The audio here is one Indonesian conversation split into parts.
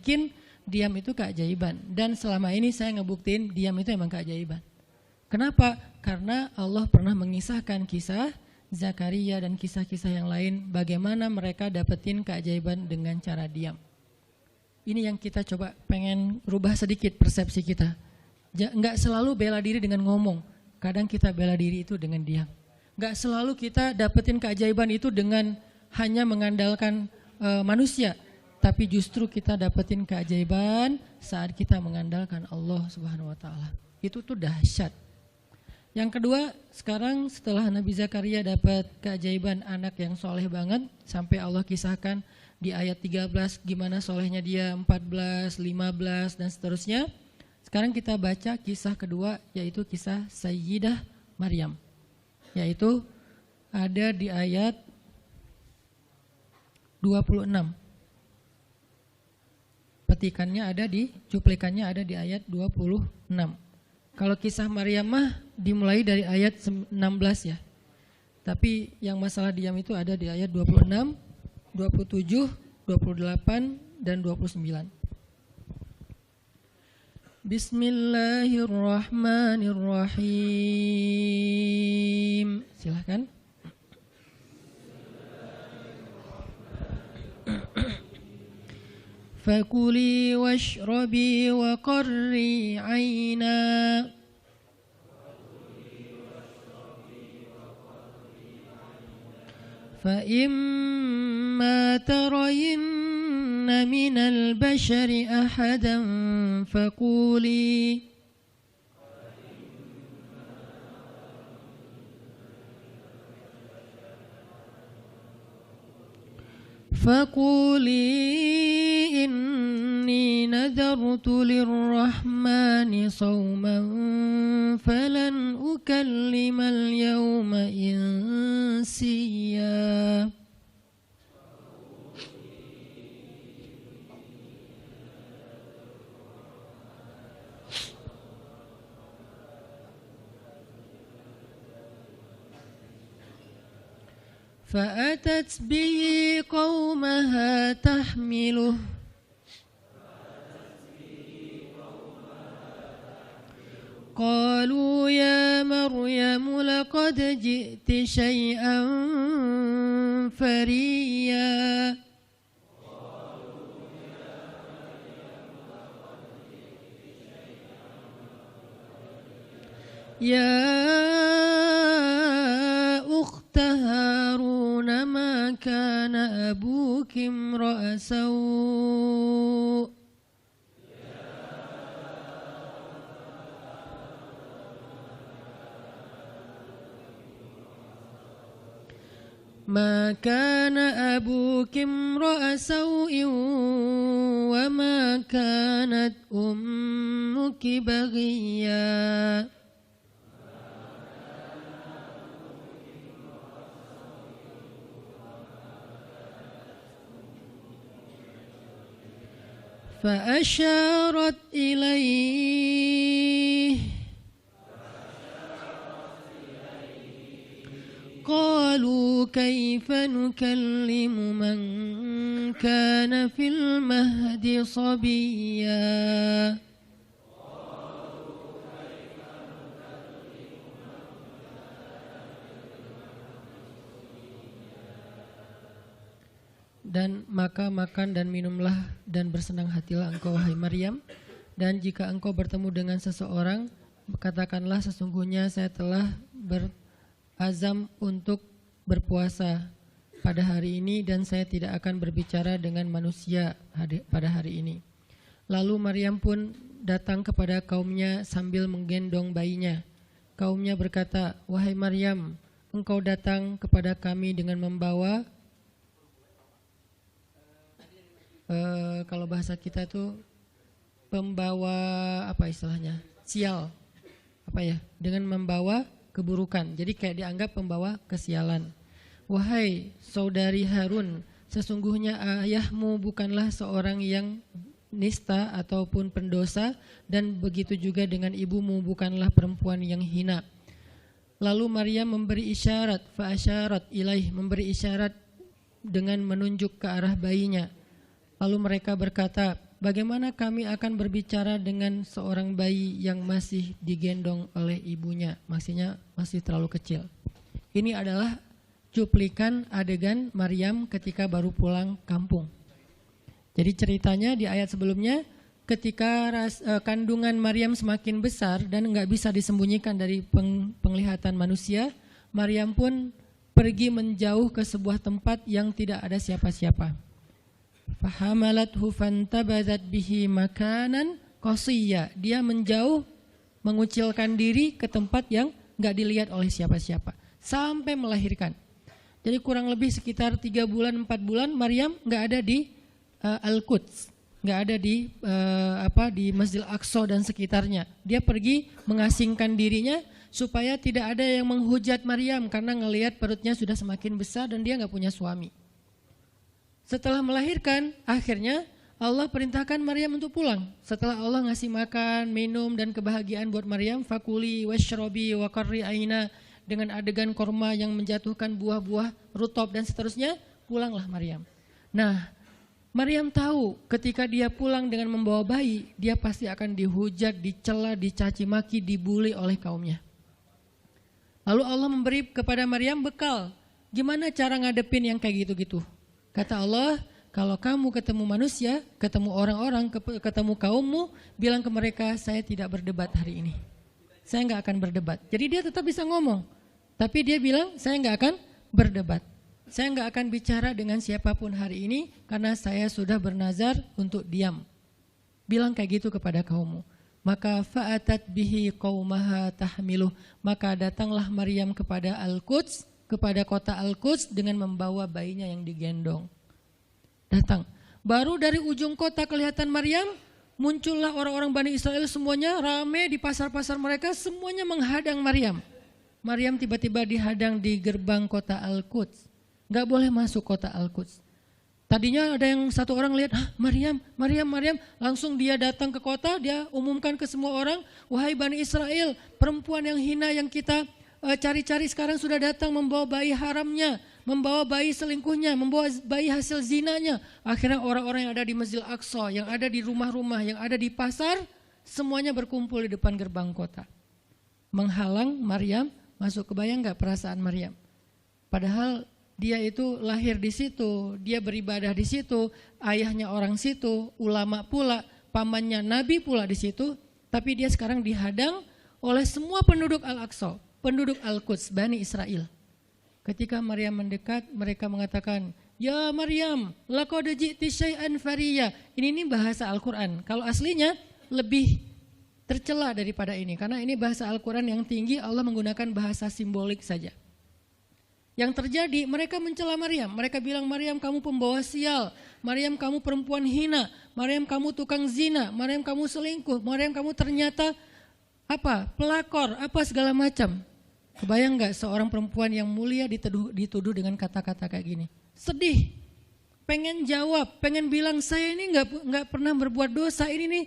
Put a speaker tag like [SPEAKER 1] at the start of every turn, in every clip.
[SPEAKER 1] yakin diam itu keajaiban. Dan selama ini saya ngebuktiin diam itu emang keajaiban. Kenapa? Karena Allah pernah mengisahkan kisah Zakaria dan kisah-kisah yang lain bagaimana mereka dapetin keajaiban dengan cara diam. Ini yang kita coba pengen rubah sedikit persepsi kita. Enggak selalu bela diri dengan ngomong. Kadang kita bela diri itu dengan diam. Enggak selalu kita dapetin keajaiban itu dengan hanya mengandalkan manusia. Tapi justru kita dapetin keajaiban saat kita mengandalkan Allah Subhanahu wa taala. Itu tuh dahsyat. Yang kedua, sekarang setelah Nabi Zakaria dapat keajaiban anak yang soleh banget, sampai Allah kisahkan di ayat 13 gimana solehnya dia, 14, 15 dan seterusnya. Sekarang kita baca kisah kedua, yaitu kisah Sayyidah Maryam, yaitu ada di ayat 26. Petikannya ada di, cuplikannya ada di ayat 26. Kalau kisah Maryam mah dimulai dari ayat 16 ya. Tapi yang masalah diam itu ada di ayat 26, 27, 28 dan 29. Bismillahirrahmanirrahim. Silakan. فكلي واشربي وقري عينا فإما ترين من البشر أحدا فقولي إني نذرت للرحمن صوما فلن أكلم اليوم إنسيا فأتت به قومها تحمله قالوا يا مريم لقد جئت شيئا فريا يا أخت هارون ما كان أبوك امرأ سوء ما كان أبوك امرأ سوء وما كانت أمك بغيا فأشارت إليه قالوا كيف نكلم من كان في المهد صبيا Dan maka makan dan minumlah dan bersenang hatilah engkau wahai Maryam. Dan jika engkau bertemu dengan seseorang, katakanlah sesungguhnya saya telah berazam untuk berpuasa pada hari ini dan saya tidak akan berbicara dengan manusia pada hari ini. Lalu Maryam pun datang kepada kaumnya sambil menggendong bayinya. Kaumnya berkata, wahai Maryam, engkau datang kepada kami dengan membawa kalau bahasa kita tuh pembawa apa istilahnya? Sial. Apa ya? Dengan membawa keburukan. Jadi kayak dianggap pembawa kesialan. Wahai saudari Harun, sesungguhnya ayahmu bukanlah seorang yang nista ataupun pendosa dan begitu juga dengan ibumu bukanlah perempuan yang hina. Lalu Maryam memberi isyarat, fa'asyarat ilaih, memberi isyarat dengan menunjuk ke arah bayinya. Lalu mereka berkata, bagaimana kami akan berbicara dengan seorang bayi yang masih digendong oleh ibunya, maksudnya masih terlalu kecil. Ini adalah cuplikan adegan Maryam ketika baru pulang kampung. Jadi ceritanya di ayat sebelumnya, ketika kandungan Maryam semakin besar dan nggak bisa disembunyikan dari penglihatan manusia, Maryam pun pergi menjauh ke sebuah tempat yang tidak ada siapa-siapa. Fahamalathu fantabazat bihi makanan qasiyya. Dia menjauh, mengucilkan diri ke tempat yang nggak dilihat oleh siapa-siapa sampai melahirkan. Jadi kurang lebih sekitar 3 bulan 4 bulan Maryam nggak ada di Al-Quds, nggak ada di di Masjidil Aqsa dan sekitarnya. Dia pergi mengasingkan dirinya supaya tidak ada yang menghujat Maryam karena ngelihat perutnya sudah semakin besar dan dia nggak punya suami. Setelah melahirkan, akhirnya Allah perintahkan Maryam untuk pulang. Setelah Allah ngasih makan, minum dan kebahagiaan buat Maryam, fakuli washrobi wa qarri aina, dengan adegan korma yang menjatuhkan buah-buah rutop dan seterusnya, pulanglah Maryam. Nah, Maryam tahu ketika dia pulang dengan membawa bayi, dia pasti akan dihujat, dicela, dicaci maki, dibully oleh kaumnya. Lalu Allah memberi kepada Maryam bekal. Gimana cara ngadepin yang kayak gitu-gitu? Kata Allah, kalau kamu ketemu manusia, ketemu orang-orang, ketemu kaummu, bilang ke mereka, saya tidak berdebat hari ini. Saya nggak akan berdebat. Jadi dia tetap bisa ngomong. Tapi dia bilang, saya nggak akan berdebat. Saya nggak akan bicara dengan siapapun hari ini karena saya sudah bernazar untuk diam. Bilang kayak gitu kepada kaummu. Maka fa'atat bihi qaumaha tahmiluh. Maka datanglah Maryam kepada Al-Quds, kepada kota Al-Quds dengan membawa bayinya yang digendong. Datang. Baru dari ujung kota kelihatan Maryam, muncullah orang-orang Bani Israel semuanya rame di pasar-pasar mereka, semuanya menghadang Maryam. Maryam tiba-tiba dihadang di gerbang kota Al-Quds. Gak boleh masuk kota Al-Quds. Tadinya ada yang satu orang lihat, Maryam, langsung dia datang ke kota, dia umumkan ke semua orang, wahai Bani Israel, perempuan yang hina yang kita cari-cari sekarang sudah datang membawa bayi haramnya, membawa bayi selingkuhnya, membawa bayi hasil zinanya. Akhirnya orang-orang yang ada di Masjidil Aqsa, yang ada di rumah-rumah, yang ada di pasar, semuanya berkumpul di depan gerbang kota. Menghalang Maryam masuk. Kebayang gak perasaan Maryam? Padahal dia itu lahir di situ, dia beribadah di situ, ayahnya orang situ, ulama pula, pamannya nabi pula di situ, tapi dia sekarang dihadang oleh semua penduduk Al-Aqsa, penduduk Al-Quds, Bani Israel. Ketika Maryam mendekat, mereka mengatakan, "Ya Maryam, laqad ji'ti syai'an fariya." Ini bahasa Al-Quran. Kalau aslinya lebih tercela daripada ini, karena ini bahasa Al-Quran yang tinggi, Allah menggunakan bahasa simbolik saja. Yang terjadi, mereka mencela Maryam. Mereka bilang, Maryam kamu pembawa sial, Maryam kamu perempuan hina, Maryam kamu tukang zina, Maryam kamu selingkuh, Maryam kamu ternyata pelakor, segala macam. Kebayang gak seorang perempuan yang mulia dituduh dengan kata-kata kayak gini? Sedih, pengen jawab, pengen bilang saya ini gak pernah berbuat dosa, ini nih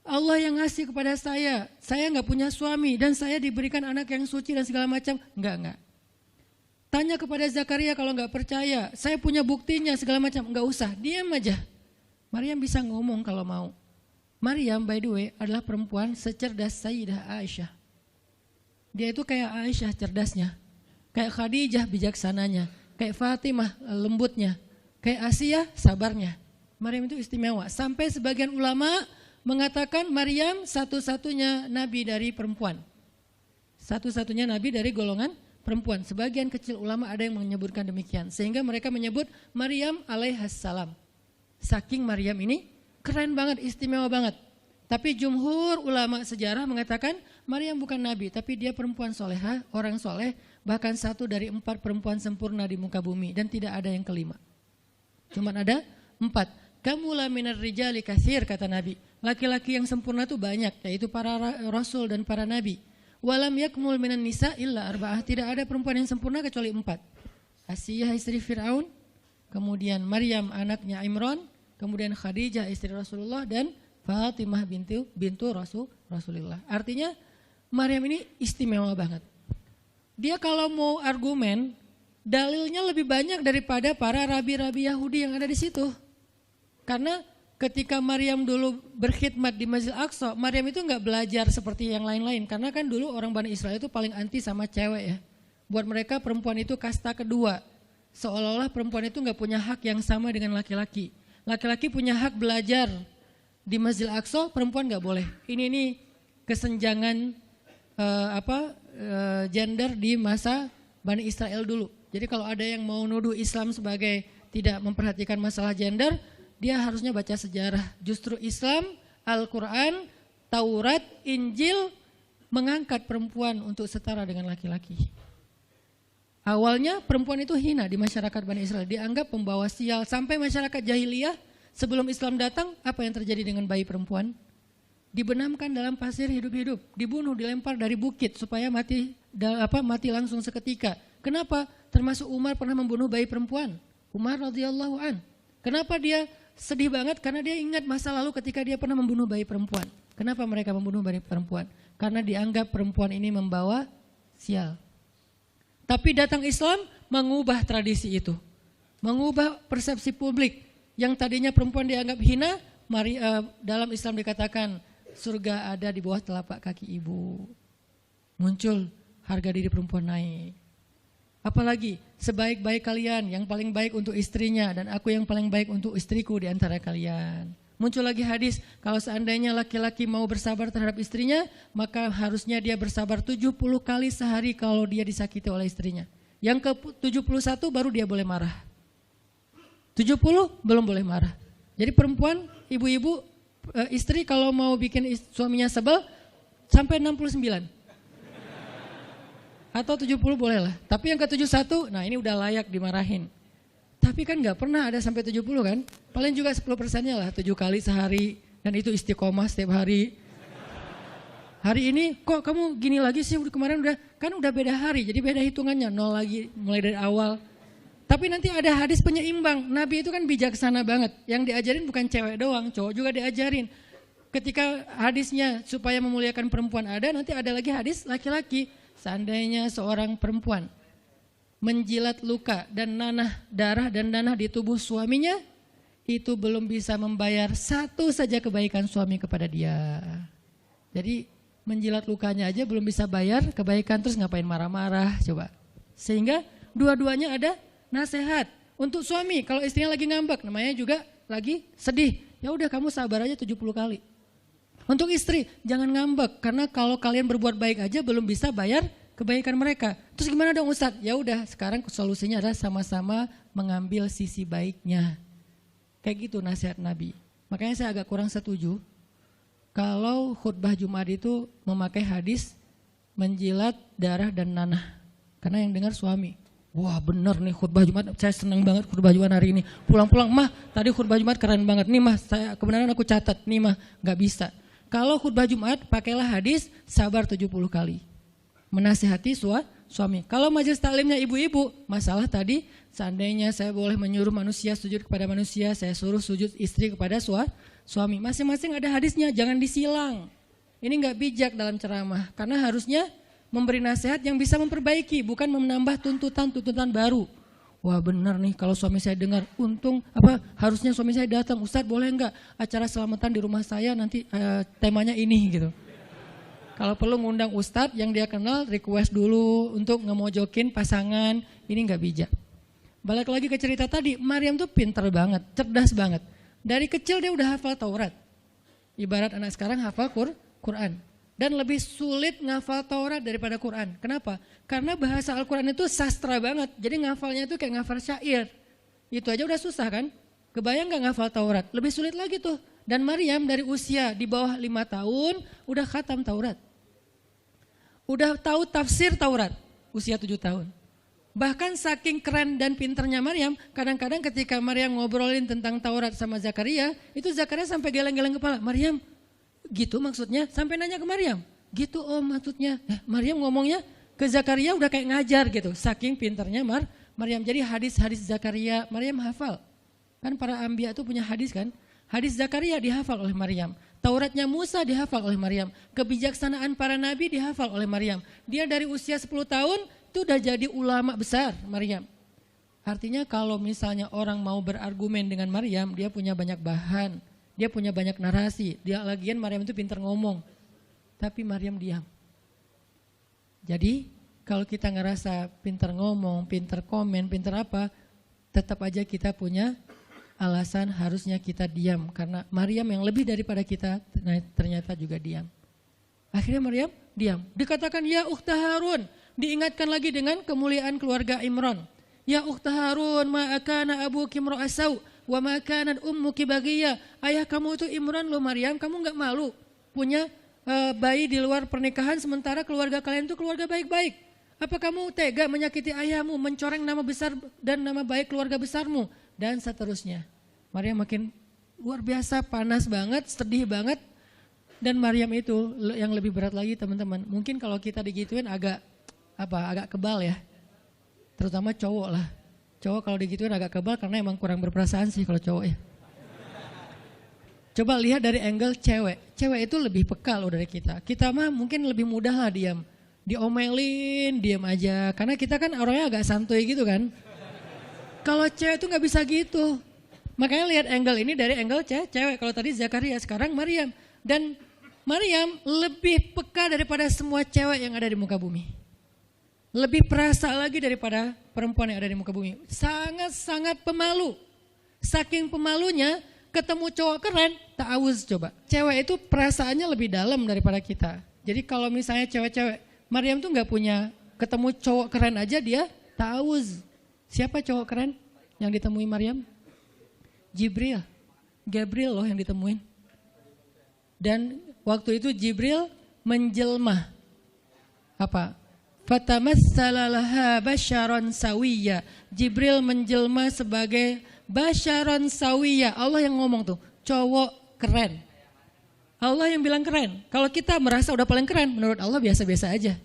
[SPEAKER 1] Allah yang ngasih kepada saya gak punya suami dan saya diberikan anak yang suci dan segala macam. Enggak. Tanya kepada Zakaria kalau nggak percaya, saya punya buktinya segala macam, nggak usah, diam aja. Maryam bisa ngomong kalau mau. Maryam by the way adalah perempuan secerdas Sayyidah Aisyah. Dia itu kayak Aisyah cerdasnya, kayak Khadijah bijaksananya, kayak Fatimah lembutnya, kayak Asiyah sabarnya. Maryam itu istimewa. Sampai sebagian ulama mengatakan Maryam satu-satunya nabi dari perempuan, satu-satunya nabi dari golongan perempuan. Sebagian kecil ulama ada yang menyebutkan demikian. Sehingga mereka menyebut Maryam alaihassalam. Saking Maryam ini keren banget, istimewa banget. Tapi jumhur ulama sejarah mengatakan Maryam bukan nabi, tapi dia perempuan solehah, orang soleh, bahkan 1 dari 4 perempuan sempurna di muka bumi. Dan tidak ada yang kelima. Cuman ada 4. Kamula minar rijali katsir, kata Nabi. Laki-laki yang sempurna itu banyak, yaitu para rasul dan para nabi. Walam yakmul minan nisa illa arba'ah. Tidak ada perempuan yang sempurna kecuali 4. Asiyah istri Fir'aun, kemudian Maryam anaknya Imran, kemudian Khadijah istri Rasulullah, dan Fatimah bintu Rasulullah. Artinya Maryam ini istimewa banget. Dia kalau mau argumen, dalilnya lebih banyak daripada para rabi-rabi Yahudi yang ada di situ. Karena ketika Maryam dulu berkhidmat di Masjid Aqsa, Maryam itu nggak belajar seperti yang lain-lain. Karena kan dulu orang Bani Israel itu paling anti sama cewek ya. Buat mereka perempuan itu kasta kedua. Seolah-olah perempuan itu nggak punya hak yang sama dengan laki-laki. Laki-laki punya hak belajar di Masjid Aqsa, perempuan nggak boleh. Ini kesenjangan gender di masa Bani Israel dulu. Jadi kalau ada yang mau nuduh Islam sebagai tidak memperhatikan masalah gender, dia harusnya baca sejarah. Justru Islam, Al-Quran, Taurat, Injil mengangkat perempuan untuk setara dengan laki-laki. Awalnya perempuan itu hina di masyarakat Bani Israel, dianggap pembawa sial. Sampai masyarakat jahiliyah sebelum Islam datang, apa yang terjadi dengan bayi perempuan? Dibenamkan dalam pasir hidup-hidup, dibunuh, dilempar dari bukit supaya mati langsung seketika. Kenapa? Termasuk Umar pernah membunuh bayi perempuan. Umar radhiyallahu an. Kenapa dia sedih banget? Karena dia ingat masa lalu ketika dia pernah membunuh bayi perempuan. Kenapa mereka membunuh bayi perempuan? Karena dianggap perempuan ini membawa sial. Tapi datang Islam mengubah tradisi itu. Mengubah persepsi publik. Yang tadinya perempuan dianggap hina, dalam Islam dikatakan surga ada di bawah telapak kaki ibu. Muncul harga diri perempuan naik. Apalagi sebaik-baik kalian yang paling baik untuk istrinya dan aku yang paling baik untuk istriku di antara kalian. Muncul lagi hadis, kalau seandainya laki-laki mau bersabar terhadap istrinya, maka harusnya dia bersabar 70 kali sehari kalau dia disakiti oleh istrinya. Yang ke-71 baru dia boleh marah. 70 belum boleh marah. Jadi perempuan, ibu-ibu, istri kalau mau bikin suaminya sebel sampai 69. Atau 70 boleh lah. Tapi yang ke-71, nah ini udah layak dimarahin. Tapi kan gak pernah ada sampai 70 kan. Paling juga 10%-nya lah, 7 kali sehari. Dan itu istiqomah setiap hari. Hari ini kok kamu gini lagi sih, kemarin udah beda hari. Jadi beda hitungannya, 0 lagi mulai dari awal. Tapi nanti ada hadis penyeimbang. Nabi itu kan bijaksana banget. Yang diajarin bukan cewek doang, cowok juga diajarin. Ketika hadisnya supaya memuliakan perempuan ada, nanti ada lagi hadis laki-laki. Seandainya seorang perempuan menjilat luka dan darah dan nanah di tubuh suaminya, itu belum bisa membayar satu saja kebaikan suami kepada dia. Jadi menjilat lukanya aja belum bisa bayar kebaikan, terus ngapain marah-marah coba. Sehingga dua-duanya ada nasihat untuk suami. Kalau istrinya lagi ngambek, namanya juga lagi sedih, ya udah kamu sabar aja 70 kali. Untuk istri, jangan ngambek, karena kalau kalian berbuat baik aja belum bisa bayar kebaikan mereka. Terus gimana dong Ustadz? Ya udah, sekarang solusinya adalah sama-sama mengambil sisi baiknya. Kayak gitu nasihat Nabi. Makanya saya agak kurang setuju kalau khutbah Jumat itu memakai hadis menjilat darah dan nanah. Karena yang dengar suami. Wah bener nih khutbah Jumat, saya senang banget khutbah Jumat hari ini. Pulang-pulang, mah tadi khutbah Jumat keren banget. Nih mah, kebenaran aku catat, nih mah gak bisa. Kalau khutbah Jumat, pakailah hadis sabar 70 kali. Menasihati suami. Kalau majelis taklimnya ibu-ibu, masalah tadi seandainya saya boleh menyuruh manusia sujud kepada manusia, saya suruh sujud istri kepada suami. Masing-masing ada hadisnya, jangan disilang. Ini gak bijak dalam ceramah, karena harusnya memberi nasihat yang bisa memperbaiki, bukan menambah tuntutan baru. Wah benar nih kalau suami saya dengar, harusnya suami saya datang, Ustadz boleh enggak acara selamatan di rumah saya nanti temanya ini gitu. Kalau perlu ngundang Ustadz yang dia kenal, request dulu untuk ngemojokin pasangan, ini enggak bijak. Balik lagi ke cerita tadi, Maryam tuh pintar banget, cerdas banget. Dari kecil dia udah hafal Taurat. Ibarat anak sekarang hafal Quran. Dan lebih sulit ngafal Taurat daripada Quran. Kenapa? Karena bahasa Al-Quran itu sastra banget. Jadi ngafalnya itu kayak ngafal syair. Itu aja udah susah kan? Kebayang gak ngafal Taurat? Lebih sulit lagi tuh. Dan Maryam dari usia di bawah 5 tahun udah khatam Taurat. Udah tahu tafsir Taurat. Usia 7 tahun. Bahkan saking keren dan pinternya Maryam, kadang-kadang ketika Maryam ngobrolin tentang Taurat sama Zakaria, itu Zakaria sampai geleng-geleng kepala. Maryam, gitu maksudnya, sampai nanya ke Maryam. Gitu om maksudnya. Maryam ngomongnya ke Zakaria udah kayak ngajar gitu. Saking pinternya Maryam. Jadi hadis-hadis Zakaria Maryam hafal. Kan para anbiya itu punya hadis kan. Hadis Zakaria dihafal oleh Maryam. Tauratnya Musa dihafal oleh Maryam. Kebijaksanaan para nabi dihafal oleh Maryam. Dia dari usia 10 tahun itu udah jadi ulama besar Maryam. Artinya kalau misalnya orang mau berargumen dengan Maryam, dia punya banyak bahan. Dia punya banyak narasi. Dia lagian Maryam itu pintar ngomong. Tapi Maryam diam. Jadi kalau kita ngerasa pintar ngomong, pintar komen, pintar apa, tetap aja kita punya alasan harusnya kita diam. Karena Maryam yang lebih daripada kita ternyata juga diam. Akhirnya Maryam diam. Dikatakan ya ukhta Harun. Diingatkan lagi dengan kemuliaan keluarga Imran. Ya ukhta Harun ma akana abuki imra'asau wa ma kanat ummuki baghiyah. Ayah kamu itu Imran loh Maryam, kamu enggak malu punya bayi di luar pernikahan sementara keluarga kalian itu keluarga baik-baik. Apa kamu tega menyakiti ayahmu, mencoreng nama besar dan nama baik keluarga besarmu dan seterusnya. Maryam makin luar biasa, panas banget, sedih banget. Dan Maryam itu yang lebih berat lagi teman-teman. Mungkin kalau kita digituin agak kebal ya. Terutama cowok lah. Cowok kalau digituin agak kebal karena emang kurang berperasaan sih kalau cowok ya. Coba lihat dari angle cewek. Cewek itu lebih peka loh dari kita. Kita mah mungkin lebih mudah lah diam. Diomelin, diam aja. Karena kita kan orangnya agak santuy gitu kan. Kalau cewek itu gak bisa gitu. Makanya lihat angle ini dari angle cewek. Kalau tadi Zakaria, sekarang Maryam. Dan Maryam lebih peka daripada semua cewek yang ada di muka bumi. Lebih perasa lagi daripada perempuan yang ada di muka bumi. Sangat-sangat pemalu. Saking pemalunya ketemu cowok keren, ta'awuz coba. Cewek itu perasaannya lebih dalam daripada kita. Jadi kalau misalnya cewek-cewek, Maryam tuh gak punya ketemu cowok keren aja dia ta'awuz. Siapa cowok keren yang ditemui Maryam? Jibril. Gabriel loh yang ditemuin. Dan waktu itu Jibril menjelma. Apa? Fatamassala laha basyaran sawiyya. Jibril menjelma sebagai basyaran sawiyya. Allah yang ngomong tuh, cowok keren. Allah yang bilang keren. Kalau kita merasa udah paling keren, menurut Allah biasa-biasa aja.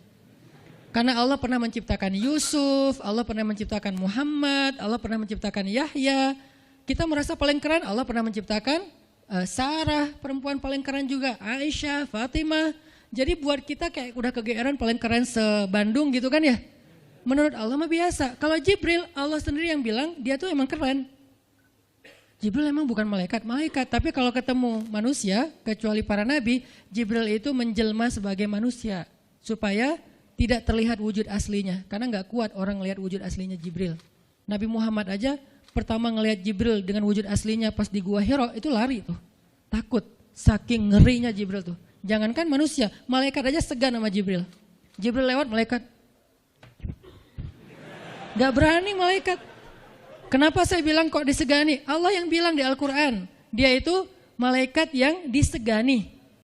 [SPEAKER 1] Karena Allah pernah menciptakan Yusuf, Allah pernah menciptakan Muhammad, Allah pernah menciptakan Yahya. Kita merasa paling keren, Allah pernah menciptakan Sarah, perempuan paling keren juga, Aisyah, Fatimah. Jadi buat kita kayak udah kegeeran paling keren se-Bandung gitu kan ya. Menurut Allah mah biasa. Kalau Jibril, Allah sendiri yang bilang dia tuh emang keren. Jibril emang bukan malaikat, tapi kalau ketemu manusia, kecuali para nabi, Jibril itu menjelma sebagai manusia. Supaya tidak terlihat wujud aslinya. Karena gak kuat orang lihat wujud aslinya Jibril. Nabi Muhammad aja pertama ngelihat Jibril dengan wujud aslinya pas di Gua Hira itu lari tuh. Takut, saking ngerinya Jibril tuh. Jangankan manusia, malaikat aja segan sama Jibril. Jibril lewat malaikat. Gak berani malaikat. Kenapa saya bilang kok disegani? Allah yang bilang di Al-Quran. Dia itu malaikat yang disegani.